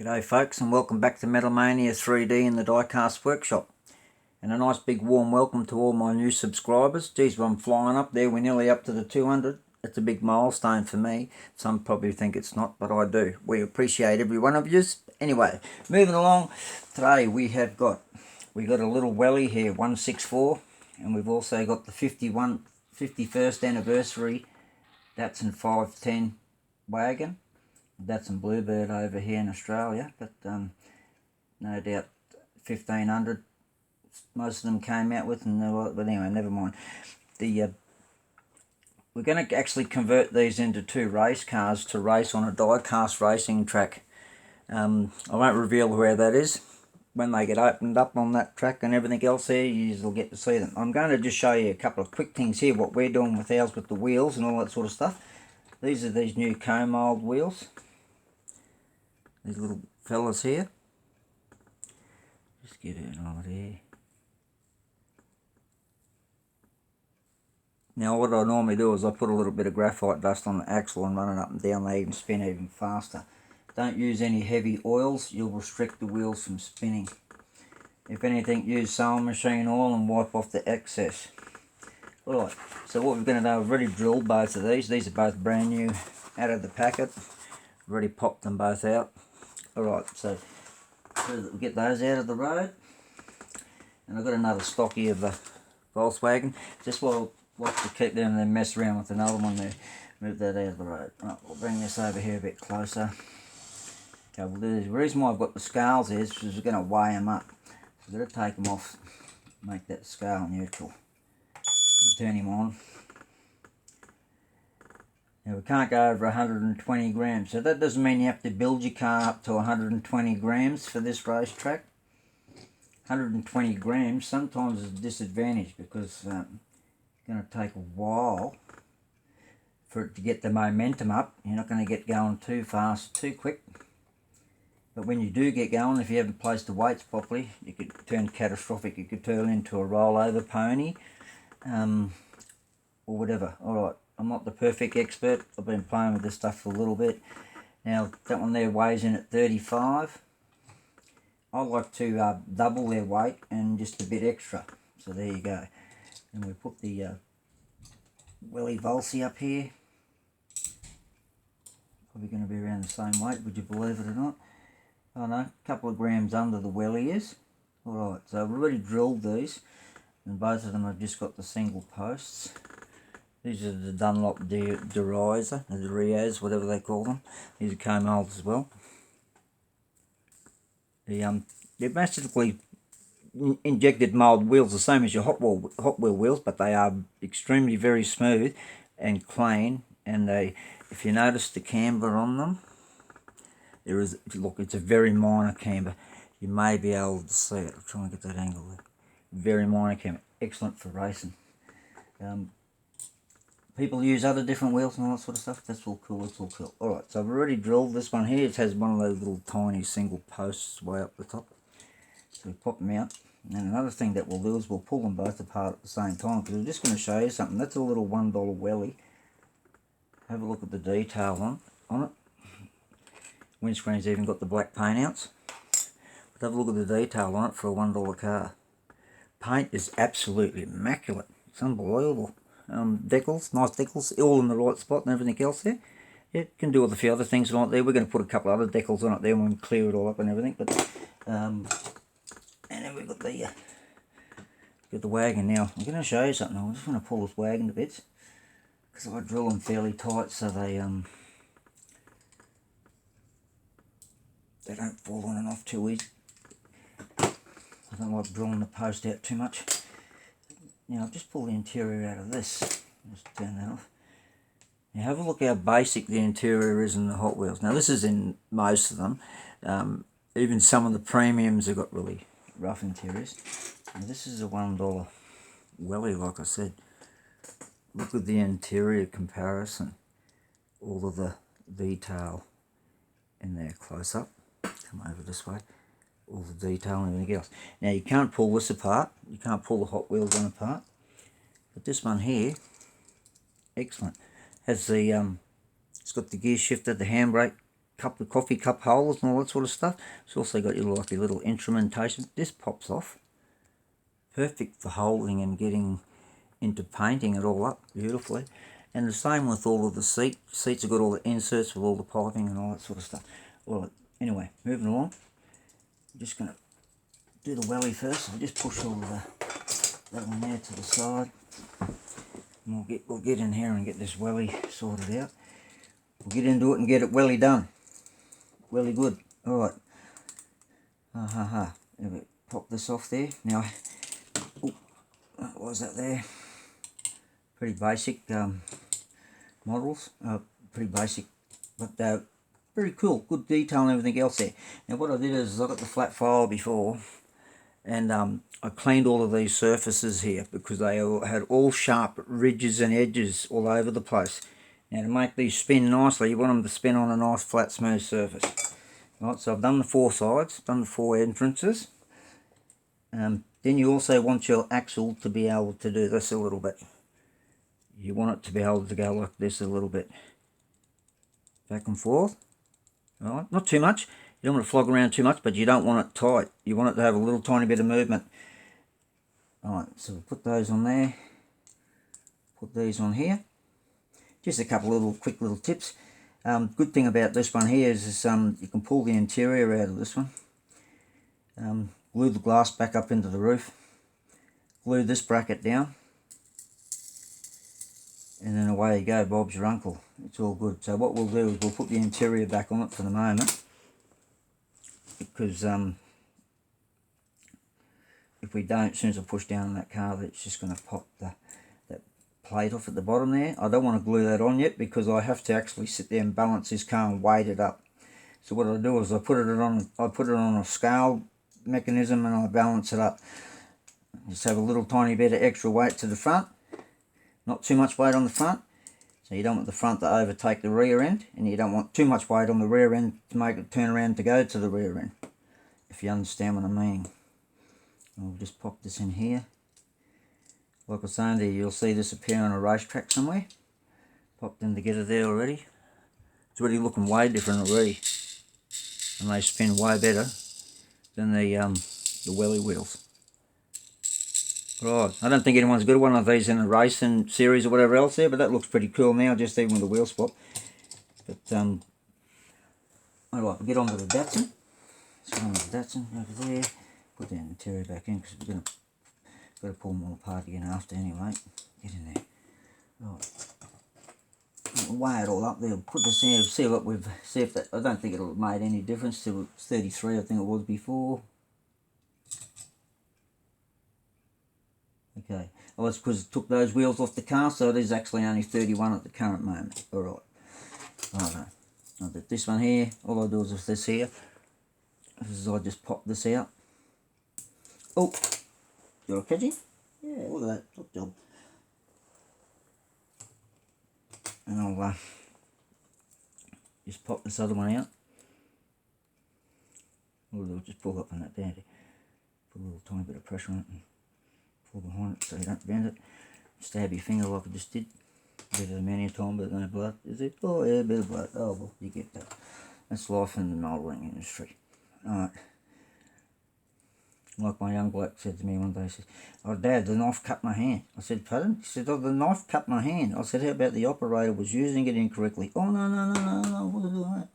G'day folks, and welcome back to Metalmania 3D in the Diecast workshop. And a nice big warm welcome to all my new subscribers. Geez, I'm flying up there. We're nearly up to the 200. It's a big milestone for me. Some probably think it's not, but I do. We appreciate every one of you. Anyway, moving along. Today we got a little welly here, 164, and we've also got the 51st anniversary Datsun 510 wagon. Datsun Bluebird over here in Australia, but no doubt 1500 most of them came out with, but anyway, never mind. We're going to actually convert these into two race cars to race on a die-cast racing track. I won't reveal where that is. When they get opened up on that track and everything else there, you'll get to see them. I'm going to just show you a couple of quick things here, what we're doing with ours with the wheels and all that sort of stuff. These are these new co-mold wheels. These little fellas here. Just get it over there. Now what I normally do is I put a little bit of graphite dust on the axle and run it up and down. They even spin even faster. Don't use any heavy oils. You'll restrict the wheels from spinning. If anything, use sewing machine oil and wipe off the excess. Alright, so what we're going to do, I've already drilled both of these. These are both brand new out of the packet. I've already popped them both out. Alright, so we'll get those out of the road. And I've got another stock here of the Volkswagen. Just while to keep them and then mess around with another one there. Move that out of the road. Right, we'll bring this over here a bit closer. Okay, we'll do this. The reason why I've got the scales here is because we're going to weigh them up. So we're going to take them off, make that scale neutral. Turn him on. Now we can't go over 120 grams, so that doesn't mean you have to build your car up to 120 grams for this racetrack. 120 grams sometimes is a disadvantage because it's going to take a while for it to get the momentum up. You're not going to get going too fast, too quick. But when you do get going, if you haven't placed the weights properly, you could turn catastrophic. You could turn into a rollover pony or whatever. Alright. I'm not the perfect expert. I've been playing with this stuff for a little bit. Now, that one there weighs in at 35. I like to double their weight and just a bit extra. So there you go. And we put the welly Volsy up here. Probably going to be around the same weight, would you believe it or not? Oh no, a couple of grams under the welly is. Alright, so I've already drilled these. And both of them have just got the single posts. These are the Dunlop Derizer, the Riaz, whatever they call them. These are co-molds as well. They're basically injected mould wheels, the same as your Hot Wheel wheels, but they are extremely very smooth and clean. And if you notice the camber on them, look, it's a very minor camber. You may be able to see it. I'll try and get that angle there. Very minor camber, excellent for racing. People use other different wheels and all that sort of stuff. That's all cool, it's all cool. Alright, so I've already drilled this one here. It has one of those little tiny single posts way up the top. So we pop them out. And then another thing that we'll do is we'll pull them both apart at the same time, because I'm just going to show you something. That's a little $1 welly. Have a look at the detail on it. Windscreen's even got the black paint outs. But have a look at the detail on it for a $1 car. Paint is absolutely immaculate. It's unbelievable. Decals, nice decals, all in the right spot and everything else there. Yeah, can do with a few other things on it there. We're going to put a couple of other decals on it there when we clear it all up and everything. But and then we've got the wagon now. I'm going to show you something. I'm just going to pull this wagon to bits because I drill them fairly tight so they don't fall on and off too easy. I don't like drilling the post out too much. Now I'll just pull the interior out of this. Just turn that off. Now have a look how basic the interior is in the Hot Wheels. Now this is in most of them. Even some of the premiums have got really rough interiors. Now this is a $1 welly, like I said. Look at the interior comparison. All of the detail in there close up. Come over this way. All the detail and everything else. Now you can't pull this apart. You can't pull the Hot Wheels one apart. But this one here, excellent. Has the it's got the gear shifter, the handbrake coffee cup holders and all that sort of stuff. It's also got your like your little instrumentation. This pops off. Perfect for holding and getting into painting it all up beautifully. And the same with all of the seats. Seats have got all the inserts with all the piping and all that sort of stuff. Well, anyway, moving along. I'm just going to do the welly first. I'll just push all of that one there to the side. And we'll get in here and get this welly sorted out. We'll get into it and get it welly done. Welly good. Alright. Pop this off there. Now, what was that there? Pretty basic models. Pretty basic, but very cool. Good detail and everything else there. Now what I did is I got the flat file before, and I cleaned all of these surfaces here because they had all sharp ridges and edges all over the place. Now to make these spin nicely, you want them to spin on a nice flat smooth surface. Right, so I've done the 4 sides, done the 4 entrances. Then you also want your axle to be able to do this a little bit. You want it to be able to go like this a little bit. Back and forth. Right, not too much. You don't want to flog around too much, but you don't want it tight. You want it to have a little tiny bit of movement. Alright, so we'll put those on there. Put these on here. Just a couple little quick little tips. Good thing about this one here is you can pull the interior out of this one. Glue the glass back up into the roof. Glue this bracket down. And then away you go, Bob's your uncle. It's all good. So what we'll do is we'll put the interior back on it for the moment. Because if we don't, as soon as I push down on that car, it's just going to pop that plate off at the bottom there. I don't want to glue that on yet because I have to actually sit there and balance this car and weight it up. So what I do is I put it on a scale mechanism and I balance it up. Just have a little tiny bit of extra weight to the front, not too much weight on the front. So you don't want the front to overtake the rear end, and you don't want too much weight on the rear end to make it turn around to go to the rear end, if you understand what I mean. I'll just pop this in here. Like I was saying there, you'll see this appear on a racetrack somewhere. Popped them together there already. It's already looking way different already. And they spin way better than the welly wheels. Right, I don't think anyone's got one of these in a racing series or whatever else there, but that looks pretty cool now, just even with the wheel spot. But, alright, we'll get on to the Datsun. Let's go on to the Datsun over there. Put the interior back in because we're going to pull them all apart again after anyway. Get in there. Right. We'll weigh it all up there. Put this in, see if that, I don't think it'll have made any difference to 33, I think it was before. Okay, well that's because it took those wheels off the car, so it is actually only 31 at the current moment. Alright. Now that this one here, all I do is with this here, I just pop this out. Oh, you want to catch it? Yeah, look at that, top job. And I'll just pop this other one out. I'll just pull up on that there. Put a little tiny bit of pressure on it and pull behind it so you don't bend it. Stab your finger like I just did. Bit of many a time, but no blood, is it? Oh yeah, a bit of blood. Oh well, you get that. That's life in the mouldering industry. Alright. Like my young bloke said to me one day, he says, "Oh Dad, the knife cut my hand." I said, "Pardon?" He said, "Oh, the knife cut my hand." I said, "How about the operator was using it incorrectly?" "Oh no, I wasn't doing that."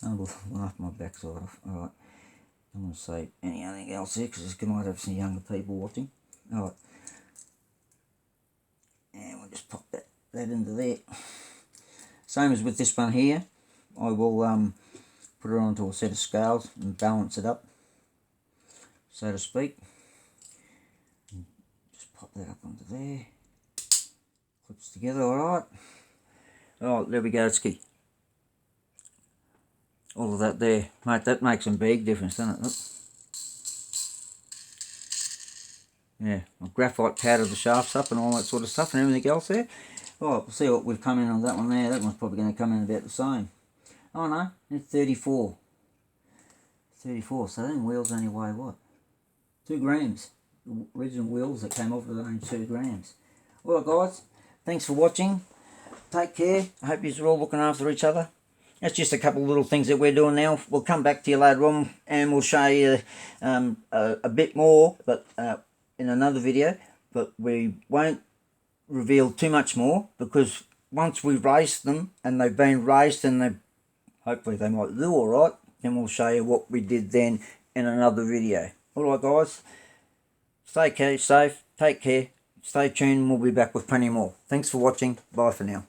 I will laugh my backside off. Alright. I'm going to say anything else here because I might have some younger people watching. Alright. And we'll just pop that into there. Same as with this one here. I will put it onto a set of scales and balance it up, so to speak. And just pop that up onto there. Clips together, alright. Alright, there we go, ski. All of that there, mate, that makes a big difference, doesn't it? Yeah, I'll graphite powder the shafts up and all that sort of stuff and everything else there. Alright, we'll see what we've come in on that one there. That one's probably going to come in about the same. Oh no, it's 34. 34, so then wheels only weigh what? 2 grams. The original wheels that came off with only 2 grams. Alright guys, thanks for watching. Take care. I hope you're all looking after each other. that's just a couple of little things that we're doing now. We'll come back to you later on and we'll show you a bit more, but in another video. But we won't reveal too much more, because once we've raised them and they've been raised and they hopefully they might do all right, then we'll show you what we did then in another video. All right, guys, stay safe, take care, stay tuned, and we'll be back with plenty more. Thanks for watching. Bye for now.